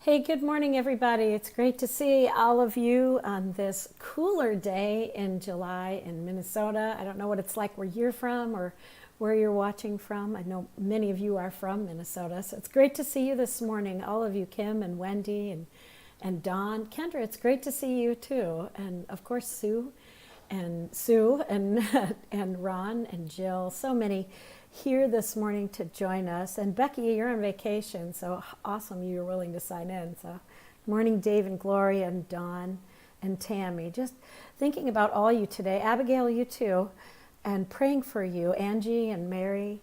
Hey, good morning, everybody. It's great to see all of you on this cooler day in July in Minnesota. I don't know what it's like where you're from or where you're watching from. I know many of you are from Minnesota, so it's great to see you this morning, all of you, Kim and Wendy and Dawn. Kendra, it's great to see you too. And of course, Sue and and Ron and Jill, so many here this morning to join us. And Becky, you're on vacation, so awesome you were willing to sign in. So morning, Dave and Gloria and Dawn and Tammy. Just thinking about all you today. Abigail, you too, and praying for you, Angie and Mary,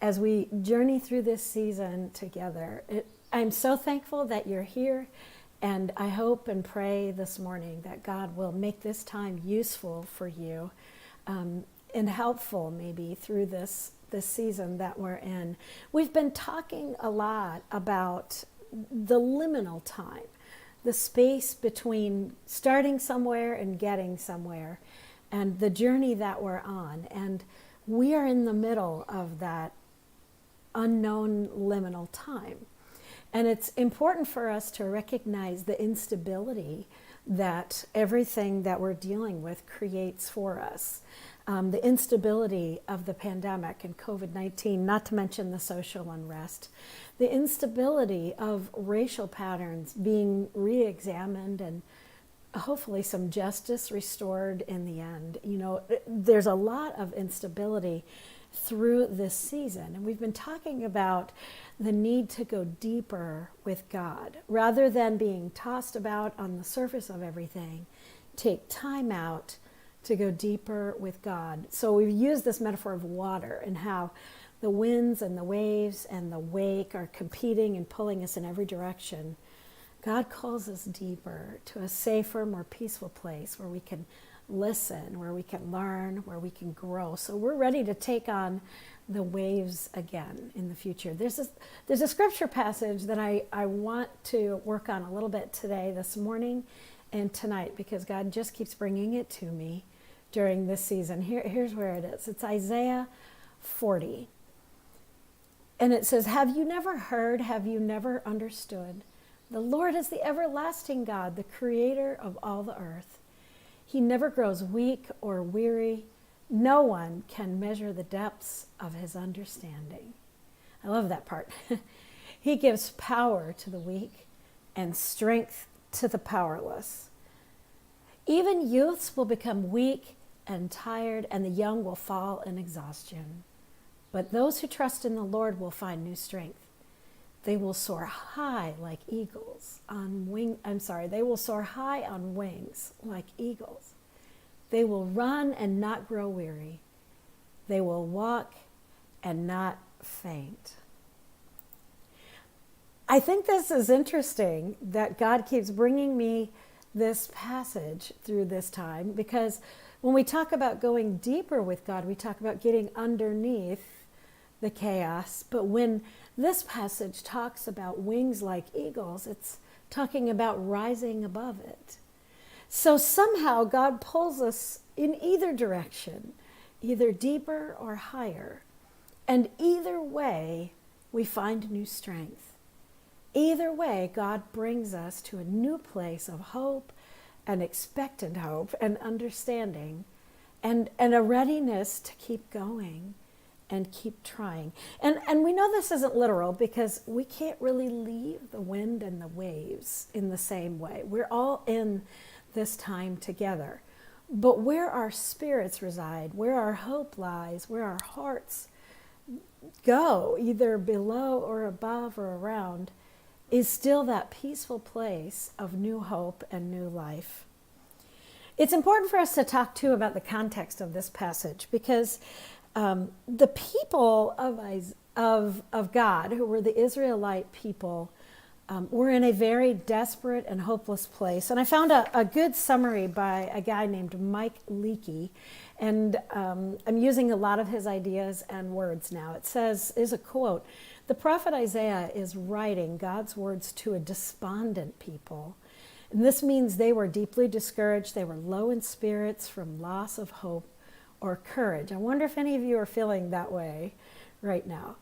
as we journey through this season together. I'm so thankful that you're here. And I hope and pray this morning that God will make this time useful for you and helpful maybe through this season that we're in. We've been talking a lot about the liminal time, the space between starting somewhere and getting somewhere, and the journey that we're on. And we are in the middle of that unknown liminal time. And it's important for us to recognize the instability that everything that we're dealing with creates for us. The instability of the pandemic and COVID-19, not to mention the social unrest. The instability of racial patterns being re-examined and hopefully some justice restored in the end. You know, there's a lot of instability through this season. And we've been talking about the need to go deeper with God rather than being tossed about on the surface of everything. Take time out to go deeper with God. So we've used this metaphor of water and how the winds and the waves and the wake are competing and pulling us in every direction. God calls us deeper to a safer, more peaceful place where we can listen, where we can learn, where we can grow. So we're ready to take on the waves again in the future. There's a scripture passage that I want to work on a little bit today, this morning, and tonight, because God just keeps bringing it to me during this season. Here's where it is. It's Isaiah 40. And it says, "Have you never heard? Have you never understood? The Lord is the everlasting God, the creator of all the earth. He never grows weak or weary. No one can measure the depths of his understanding." I love that part. He gives power to the weak and strength to the powerless. Even youths will become weak and tired, and the young will fall in exhaustion. But those who trust in the Lord will find new strength. They will soar high like eagles they will soar high on wings like eagles. They will run and not grow weary. They will walk and not faint. I think this is interesting that God keeps bringing me this passage through this time, because when we talk about going deeper with God, we talk about getting underneath the chaos. But when this passage talks about wings like eagles, it's talking about rising above it. So somehow God pulls us in either direction, either deeper or higher. And either way, we find new strength. Either way, God brings us to a new place of hope and expectant hope and understanding and a readiness to keep going and keep trying. And we know this isn't literal, because we can't really leave the wind and the waves in the same way. We're all in this time together. But where our spirits reside, where our hope lies, where our hearts go, either below or above or around, is still that peaceful place of new hope and new life. It's important for us to talk too about the context of this passage, because the people of God, who were the Israelite people, were in a very desperate and hopeless place. And I found a good summary by a guy named Mike Leakey, and I'm using a lot of his ideas and words now. It says, is a quote, "The prophet Isaiah is writing God's words to a despondent people. And this means they were deeply discouraged. They were low in spirits from loss of hope or courage." I wonder if any of you are feeling that way right now.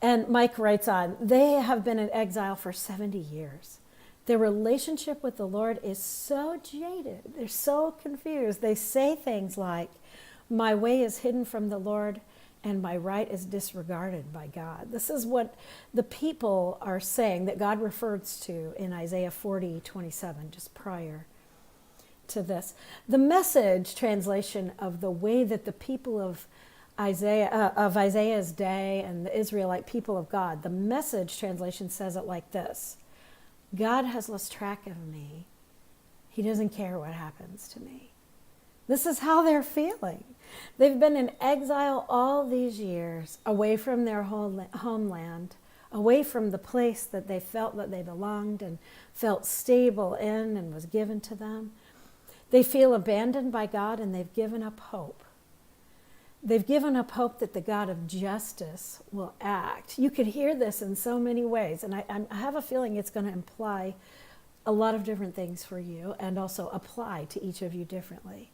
And Mike writes on, they have been in exile for 70 years. Their relationship with the Lord is so jaded. They're so confused. They say things like, my way is hidden from the Lord and my right is disregarded by God. This is what the people are saying that God refers to in Isaiah 40:27, just prior to this. The Message translation of the way that the people of Isaiah's day and the Israelite people of God, the Message translation says it like this: God has lost track of me. He doesn't care what happens to me. This is how they're feeling. They've been in exile all these years, away from their homeland, away from the place that they felt that they belonged and felt stable in and was given to them. They feel abandoned by God and they've given up hope. They've given up hope that the God of justice will act. You could hear this in so many ways, and I have a feeling it's going to imply a lot of different things for you and also apply to each of you differently.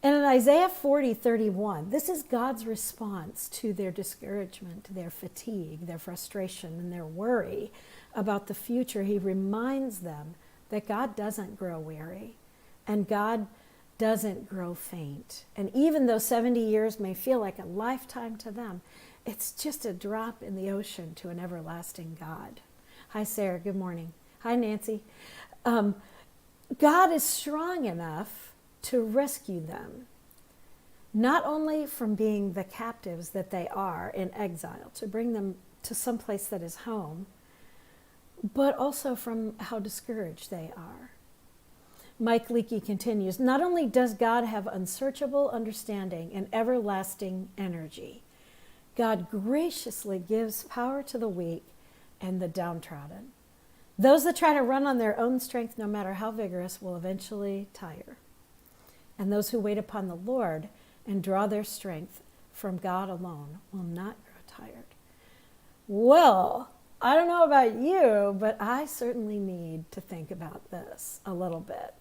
And in Isaiah 40:31, this is God's response to their discouragement, their fatigue, their frustration, and their worry about the future. He reminds them that God doesn't grow weary and God doesn't grow faint. And even though 70 years may feel like a lifetime to them, it's just a drop in the ocean to an everlasting God. Hi, Sarah. Good morning. Hi, Nancy. God is strong enough to rescue them, not only from being the captives that they are in exile, to bring them to some place that is home, but also from how discouraged they are. Mike Leakey continues, not only does God have unsearchable understanding and everlasting energy, God graciously gives power to the weak and the downtrodden. Those that try to run on their own strength, no matter how vigorous, will eventually tire. And those who wait upon the Lord and draw their strength from God alone will not grow tired. Well, I don't know about you, but I certainly need to think about this a little bit.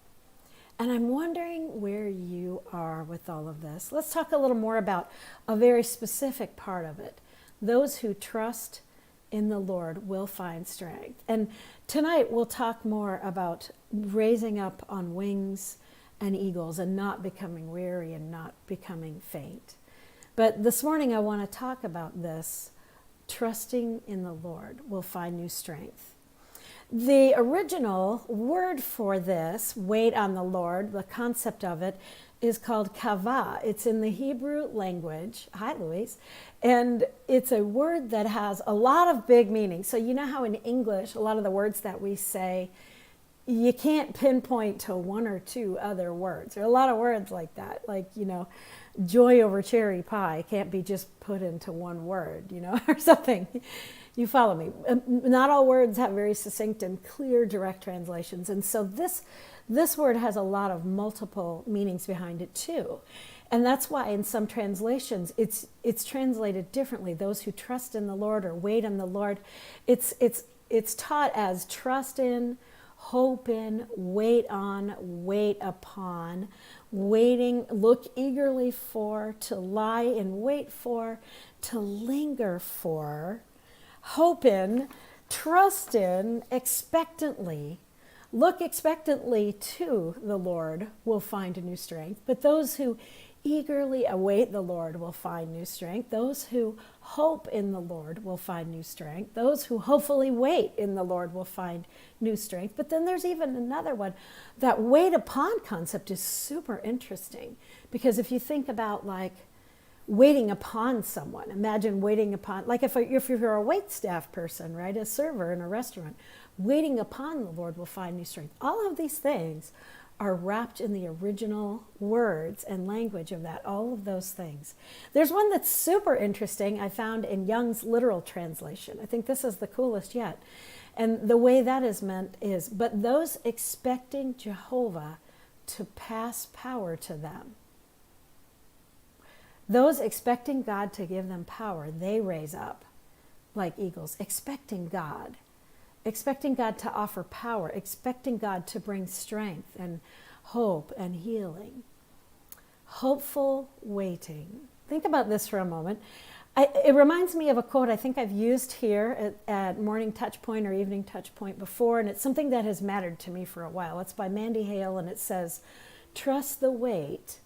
And I'm wondering where you are with all of this. Let's talk a little more about a very specific part of it. Those who trust in the Lord will find strength. And tonight we'll talk more about raising up on wings and eagles and not becoming weary and not becoming faint. But this morning I want to talk about this. Trusting in the Lord will find new strength. The original word for this, wait on the Lord, the concept of it, is called kavah. It's in the Hebrew language. Hi, Louise. And it's a word that has a lot of big meanings. So you know how in English, a lot of the words that we say, you can't pinpoint to one or two other words. There are a lot of words like that, like, joy over cherry pie can't be just put into one word, or something. You follow me. Not all words have very succinct and clear direct translations. And so this word has a lot of multiple meanings behind it too. And that's why in some translations it's translated differently. Those who trust in the Lord or wait on the Lord, it's taught as trust in, hope in, wait on, wait upon, waiting, look eagerly for, to lie in wait for, to linger for, hope in, trust in, expectantly, look expectantly to the Lord will find a new strength. But those who eagerly await the Lord will find new strength. Those who hope in the Lord will find new strength. Those who hopefully wait in the Lord will find new strength. But then there's even another one. That wait upon concept is super interesting, because if you think about like waiting upon someone, imagine waiting upon, like if you're a wait staff person, right, a server in a restaurant, waiting upon the Lord will find new strength. All of these things are wrapped in the original words and language of that, all of those things. There's one that's super interesting I found in Young's literal translation. I think this is the coolest yet. And the way that is meant is, but those expecting Jehovah to pass power to them. Those expecting God to give them power, they raise up like eagles, expecting God to offer power, expecting God to bring strength and hope and healing. Hopeful waiting. Think about this for a moment. It reminds me of a quote I think I've used here at Morning TouchPoint or Evening TouchPoint before, and it's something that has mattered to me for a while. It's by Mandy Hale, and it says, "Trust the wait,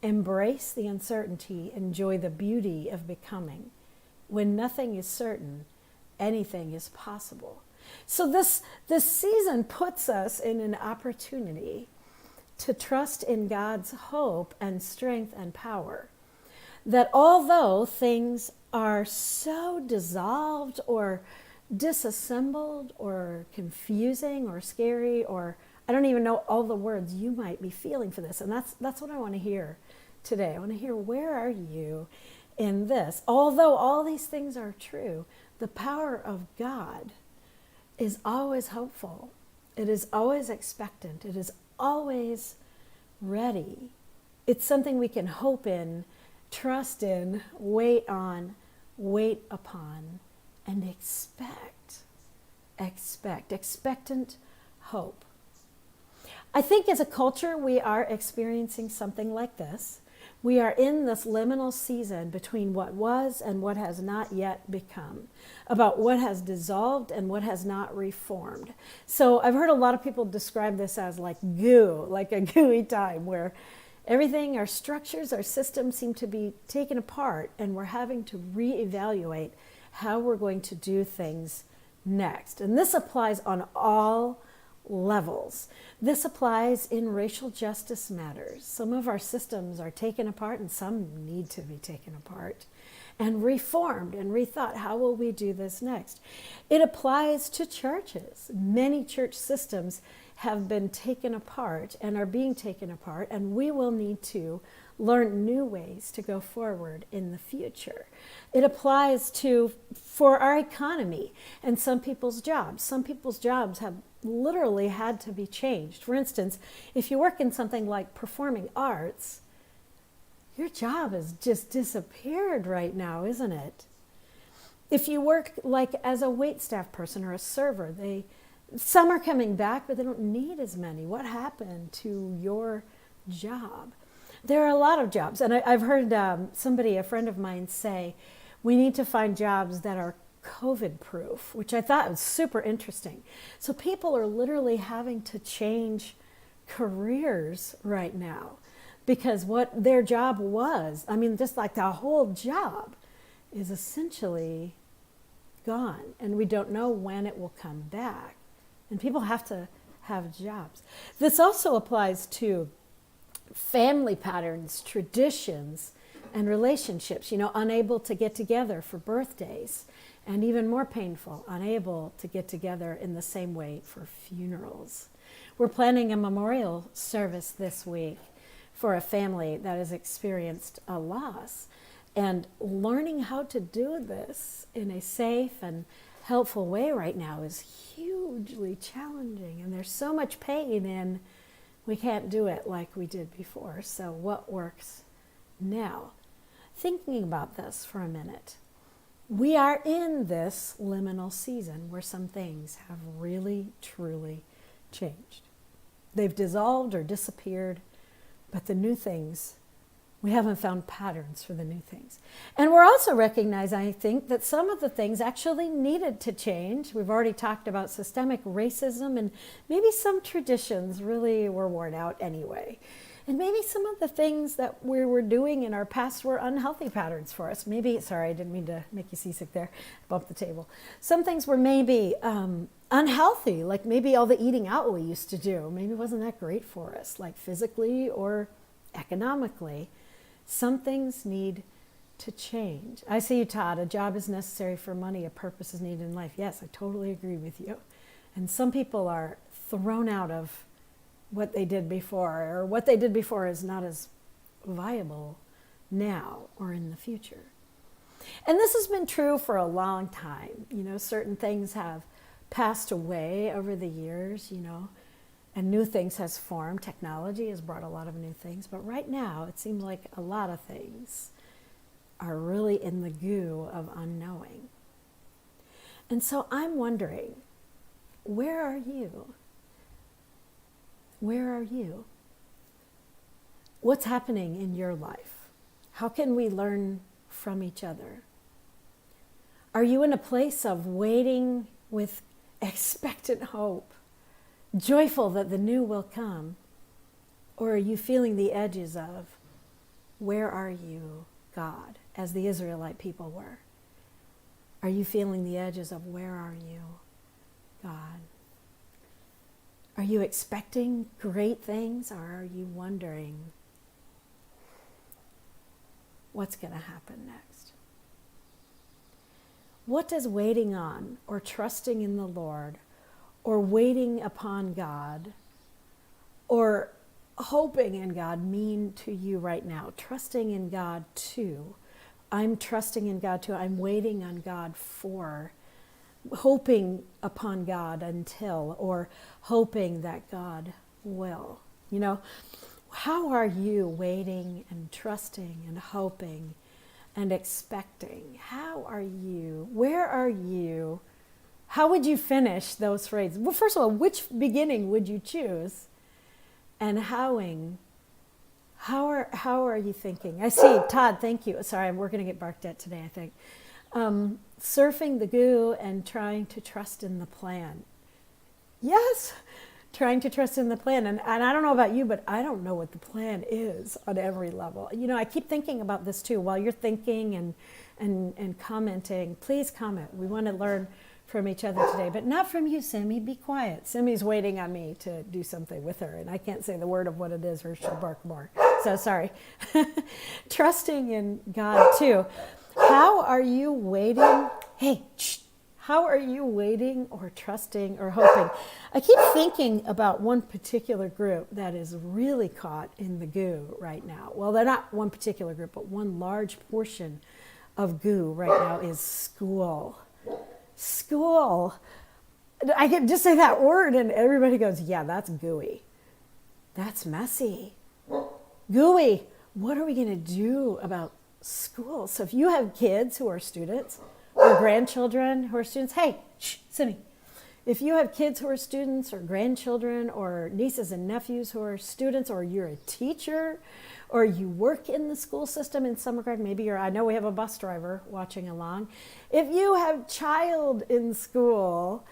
embrace the uncertainty, enjoy the beauty of becoming. When nothing is certain, anything is possible." So this season puts us in an opportunity to trust in God's hope and strength and power. That although things are so dissolved or disassembled or confusing or scary, or I don't even know all the words you might be feeling for this, and that's what I want to hear today. I want to hear, where are you in this? Although all these things are true, the power of God is always hopeful. It is always expectant. It is always ready. It's something we can hope in, trust in, wait on, wait upon, and expect. Expectant hope. I think as a culture, we are experiencing something like this. We are in this liminal season between what was and what has not yet become, about what has dissolved and what has not reformed. So I've heard a lot of people describe this as like goo, like a gooey time where everything, our structures, our systems seem to be taken apart, and we're having to reevaluate how we're going to do things next. And this applies on all levels. This applies in racial justice matters. Some of our systems are taken apart, and some need to be taken apart and reformed and rethought. How will we do this next? It applies to churches. Many church systems have been taken apart and are being taken apart, and we will need to learn new ways to go forward in the future. It applies for our economy and some people's jobs. Some people's jobs have literally had to be changed. For instance, if you work in something like performing arts, your job has just disappeared right now, isn't it? If you work like as a waitstaff person or a server, some are coming back, but they don't need as many. What happened to your job? There are a lot of jobs, and I've heard a friend of mine say, we need to find jobs that are COVID-proof, which I thought was super interesting. So people are literally having to change careers right now because what their job was, just like the whole job is essentially gone, and we don't know when it will come back. And people have to have jobs. This also applies to family patterns, traditions, and relationships. Unable to get together for birthdays, and even more painful, unable to get together in the same way for funerals. We're planning a memorial service this week for a family that has experienced a loss. And learning how to do this in a safe and helpful way right now is hugely challenging, and there's so much pain in we can't do it like we did before. So what works now? Thinking about this for a minute, we are in this liminal season where some things have really, truly changed. They've dissolved or disappeared, but the new things, we haven't found patterns for the new things. And we're also recognizing, I think, that some of the things actually needed to change. We've already talked about systemic racism, and maybe some traditions really were worn out anyway. And maybe some of the things that we were doing in our past were unhealthy patterns for us. Sorry, I didn't mean to make you seasick there, bump the table. Some things were maybe unhealthy, like maybe all the eating out we used to do. Maybe it wasn't that great for us, like physically or economically. Some things need to change. I see you, Todd. A job is necessary for money. A purpose is needed in life. Yes, I totally agree with you. And some people are thrown out of what they did before, or what they did before is not as viable now or in the future. And this has been true for a long time. Certain things have passed away over the years, and new things has formed. Technology has brought a lot of new things, but right now it seems like a lot of things are really in the goo of unknowing. And so I'm wondering, where are you? Where are you? What's happening in your life? How can we learn from each other? Are you in a place of waiting with expectant hope, joyful that the new will come? Or are you feeling the edges of, where are you, God, as the Israelite people were? Are you feeling the edges of, where are you, God? Are you expecting great things, or are you wondering what's going to happen next? What does waiting on, or trusting in the Lord, or waiting upon God, or hoping in God mean to you right now? Trusting in God too. I'm trusting in God too. I'm waiting on God for, hoping upon God until, or hoping that God will. You know, how are you waiting and trusting and hoping and expecting? How are you? Where are you? How would you finish those phrases? Well, first of all, which beginning would you choose? And how are you thinking? I see, Todd, thank you. Sorry, we're going to get barked at today, I think. Surfing the goo and trying to trust in the plan. Yes, trying to trust in the plan. And I don't know about you, but I don't know what the plan is on every level. You know, I keep thinking about this too. While you're thinking and commenting, please comment. We want to learn from each other today, but not from you, Simmy. Be quiet. Simmy's waiting on me to do something with her, and I can't say the word of what it is or she'll bark more. So sorry. Trusting in God too. How are you waiting? Hey, shh. How are you waiting or trusting or hoping? I keep thinking about one particular group that is really caught in the goo right now. Well, they're not one particular group, but one large portion of goo right now is school. School. I can just say that word and everybody goes, yeah, that's gooey. That's messy. Gooey. What are we going to do about school? So if you have kids who are students or grandchildren who are students, hey, shh, Simmy. If you have kids who are students or grandchildren or nieces and nephews who are students, or you're a teacher, or you work in the school system in some regard, maybe you're, I know we have a bus driver watching along. If you have child in school,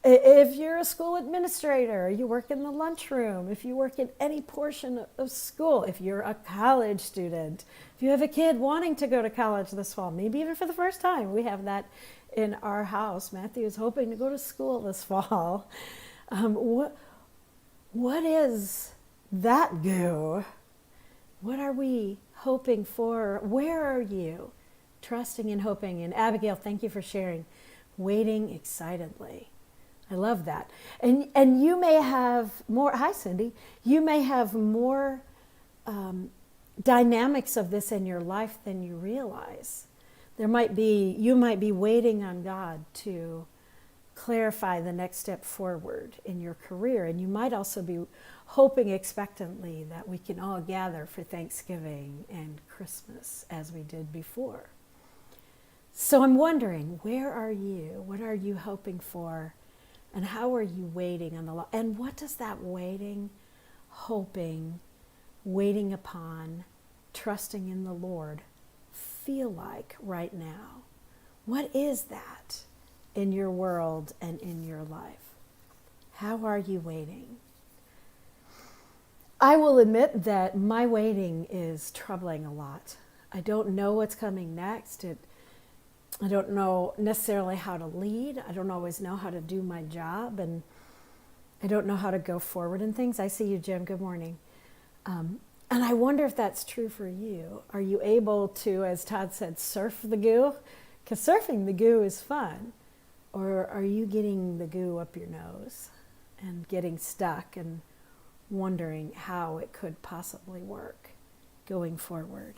if you're a school administrator, you work in the lunchroom, if you work in any portion of school, if you're a college student, if you have a kid wanting to go to college this fall, maybe even for the first time, we have that in our house. Matthew is hoping to go to school this fall. What is that goo? What are we hoping for? Where are you? Trusting and hoping. And Abigail, thank you for sharing. Waiting excitedly. I love that. And you may have more, hi Cindy, you may have more dynamics of this in your life than you realize. You might be waiting on God to clarify the next step forward in your career. And you might also be hoping expectantly that we can all gather for Thanksgiving and Christmas as we did before. So I'm wondering, where are you? What are you hoping for? And how are you waiting on the Lord? And what does that waiting, hoping, waiting upon, trusting in the Lord feel like right now? What is that in your world and in your life? How are you waiting? I will admit that my waiting is troubling a lot. I don't know what's coming next. I don't know necessarily how to lead. I don't always know how to do my job, and I don't know how to go forward in things. I see you, Jim. Good morning. And I wonder if that's true for you. Are you able to, as Todd said, surf the goo? Because surfing the goo is fun. Or are you getting the goo up your nose and getting stuck and wondering how it could possibly work going forward?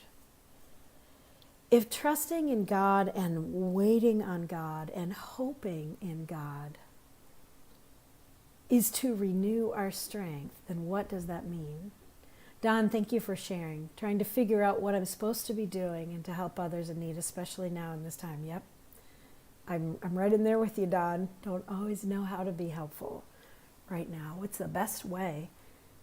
If trusting in God and waiting on God and hoping in God is to renew our strength, then what does that mean? Don, thank you for sharing. Trying to figure out what I'm supposed to be doing and to help others in need, especially now in this time. Yep. I'm right in there with you, Don. Don't always know how to be helpful right now. What's the best way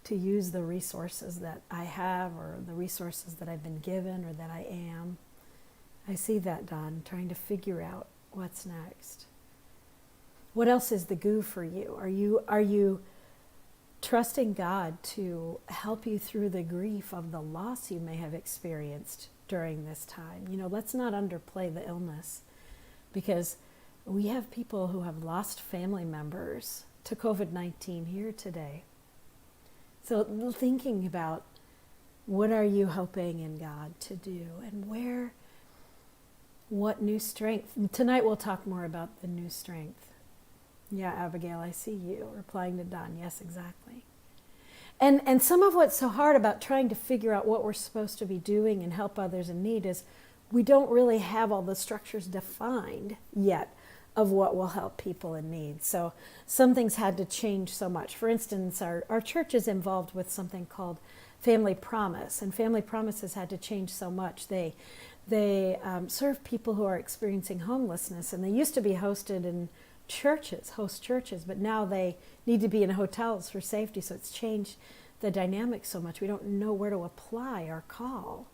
to use the resources that I have, or the resources that I've been given or that I am? I see that, Don, trying to figure out What's next? What else is the goo for you? Are you trusting God to help you through the grief of the loss you may have experienced during this time? Let's not underplay the illness, because we have people who have lost family members to COVID-19 here today. So thinking about, what are you hoping in God to do, and what new strength? Tonight we'll talk more about the new strength. Yeah, Abigail, I see you replying to Don. Yes, exactly. And some of what's so hard about trying to figure out what we're supposed to be doing and help others in need is we don't really have all the structures defined yet of what will help people in need. So some things had to change so much. For instance, our church is involved with something called Family Promise, and Family Promises had to change so much. They serve people who are experiencing homelessness, and they used to be hosted in host churches, but now they need to be in hotels for safety. So it's changed the dynamic so much. We don't know where to apply our call.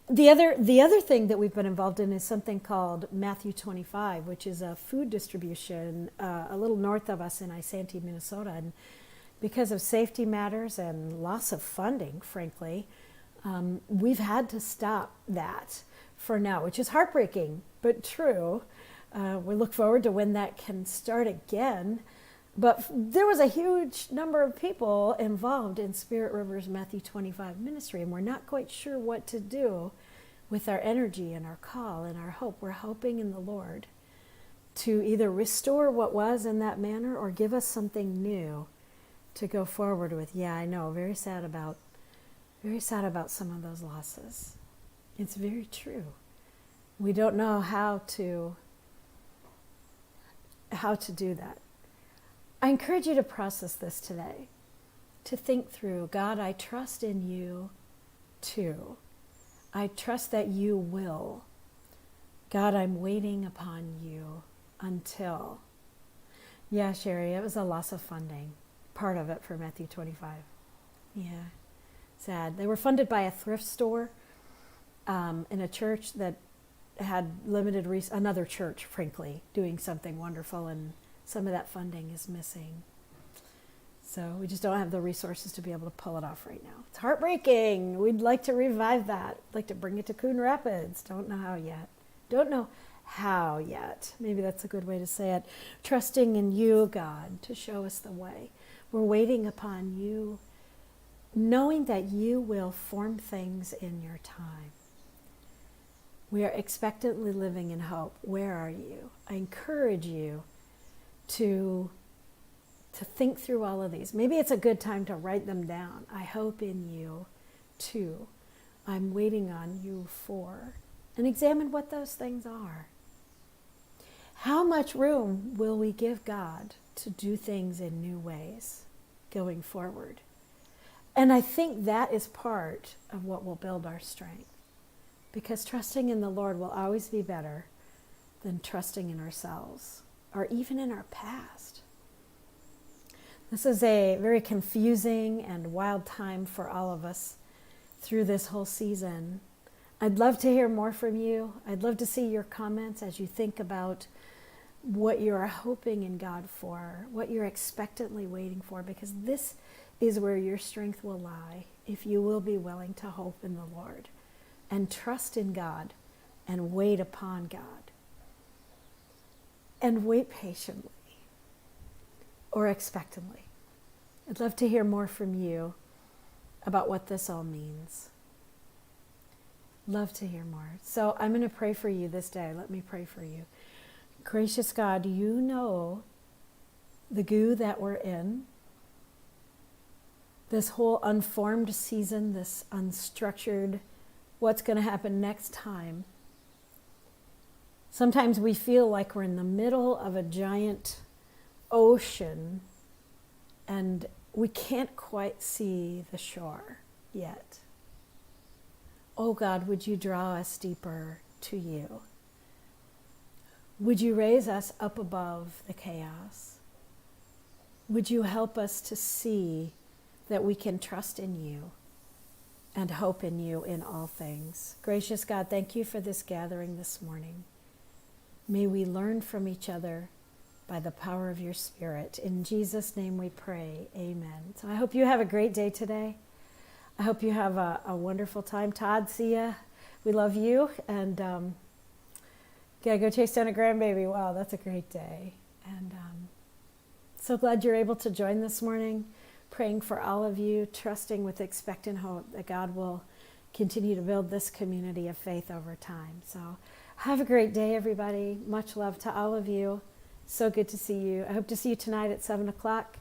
The other thing that we've been involved in is something called Matthew 25, which is a food distribution a little north of us in Isanti, Minnesota. And because of safety matters and loss of funding, frankly, we've had to stop that for now, which is heartbreaking, but true. We look forward to when that can start again. But there was a huge number of people involved in Spirit River's Matthew 25 ministry, and we're not quite sure what to do with our energy and our call and our hope. We're hoping in the Lord to either restore what was in that manner or give us something new to go forward with. Yeah, I know, very sad about some of those losses. It's very true. We don't know how to do that. I encourage you to process this today, to think through, God, I trust in you too. I trust that you will. God, I'm waiting upon you until. Yeah, Sherry, it was a loss of funding, part of it for Matthew 25. Yeah, sad. They were funded by a thrift store in a church that had limited another church, frankly, doing something wonderful, and some of that funding is missing. So we just don't have the resources to be able to pull it off right now. It's heartbreaking. We'd like to revive that. Like to bring it to Coon Rapids. Don't know how yet. Maybe that's a good way to say it. Trusting in you, God, to show us the way. We're waiting upon you, knowing that you will form things in your time. We are expectantly living in hope. Where are you? I encourage you to think through all of these. Maybe it's a good time to write them down. I hope in you too. I'm waiting on you for. And examine what those things are. How much room will we give God to do things in new ways going forward? And I think that is part of what will build our strength. Because trusting in the Lord will always be better than trusting in ourselves or even in our past. This is a very confusing and wild time for all of us through this whole season. I'd love to hear more from you. I'd love to see your comments as you think about what you're hoping in God for, what you're expectantly waiting for, because this is where your strength will lie if you will be willing to hope in the Lord and trust in God and wait upon God and wait patiently or expectantly. I'd love to hear more from you about what this all means. Love to hear more. So I'm going to pray for you this day. Let me pray for you. Gracious God, you know the goo that we're in, this whole unformed season, this unstructured, what's going to happen next time. Sometimes we feel like we're in the middle of a giant ocean and we can't quite see the shore yet. Oh God, would you draw us deeper to you? Would you raise us up above the chaos? Would you help us to see that we can trust in you and hope in you in all things? Gracious God, thank you for this gathering this morning. May we learn from each other by the power of your Spirit. In Jesus' name we pray, amen. So I hope you have a great day today. I hope you have a wonderful time. Todd, see ya. We love you. And gotta go chase down a grandbaby. Wow, that's a great day. And so glad you're able to join this morning. Praying for all of you, trusting with expectant hope that God will continue to build this community of faith over time. So have a great day, everybody. Much love to all of you. So good to see you. I hope to see you tonight at 7 o'clock.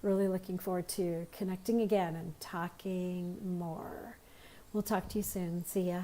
Really looking forward to connecting again and talking more. We'll talk to you soon. See ya.